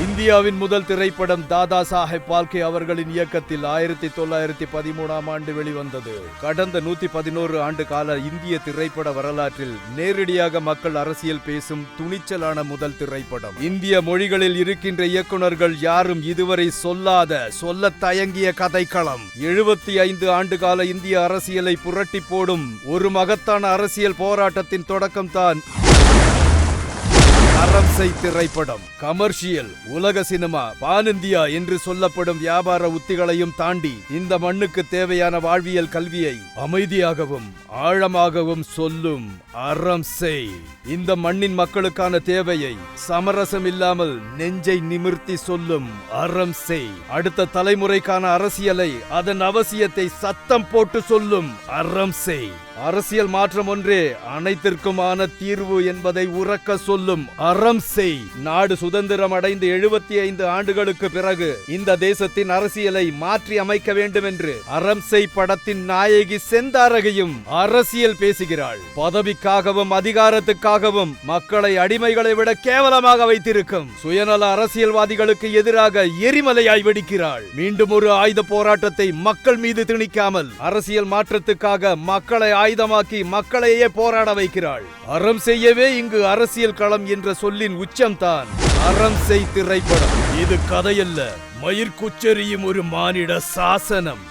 இந்தியாவின் முதல் திரைப்படம் தாதா சாஹேப் பால்கே அவர்களின் இயக்கத்தில் 1913ஆம் ஆண்டு வெளிவந்தது. கடந்த 111 ஆண்டு கால இந்திய திரைப்பட வரலாற்றில் நேரடியாக மக்கள் அரசியல் பேசும் துணிச்சலான முதல் திரைப்படம். இந்திய மொழிகளில் இருக்கின்ற இயக்குனர்கள் யாரும் இதுவரை சொல்ல தயங்கிய கதைக்களம். 75 ஆண்டு கால இந்திய அரசியலை புரட்டி போடும் ஒரு மகத்தான அரசியல் போராட்டத்தின் தொடக்கம்தான் அரம்சை திரைப்படம். கமர்ஷியல், உலக சினிமா, பான் இந்தியா என்று சொல்லப்படும் வியாபார உத்திகளையும் தாண்டி இந்த மண்ணுக்கு தேவையான வாழ்வியல் கல்வியை அமைதியாகவும் ஆழமாகவும் சொல்லும் அரம்சை. இந்த மண்ணின் மக்களுக்கான தேவையை சமரசம் இல்லாமல் நெஞ்சை நிமிர்த்தி சொல்லும் அரம்சை. அடுத்த தலைமுறைக்கான அரசியலை, அதன் அவசியத்தை சத்தம் போட்டு சொல்லும் அரம்சை. அரசியல் மாற்றம் ஒன்றே அனைத்திற்குமான தீர்வு என்பதை உறக்க சொல்லும் அரம்சை. நாடு சுதந்திரம் அடைந்து 75 ஆண்டுகளுக்கு பிறகு இந்த தேசத்தின் அரசியலை மாற்றி அமைக்க வேண்டும் என்று அரம்சை படத்தின் நாயகி செந்தாரகையும் அரசியல் பேசுகிறாள். பதவிக்காகவும் அதிகாரத்துக்காகவும் மக்களை அடிமைகளை விட கேவலமாக வைத்திருக்கும் சுயநல அரசியல்வாதிகளுக்கு எதிராக எரிமலையாய் வெடிக்கிறாள். மீண்டும் ஒரு ஆயுத போராட்டத்தை மக்கள் மீது திணிக்காமல் அரசியல் மாற்றத்துக்காக மக்களை ஆயுதமாக்கி மக்களையே போராட வைக்கிறாள். அறம் செய்யவே இங்கு அரசியல் களம் என்ற சொல்லின் உச்சம்தான் அரம்சை திரைப்படம். இது கதையல்ல, மயிர்குச்செறியும் ஒரு மானிட சாசனம்.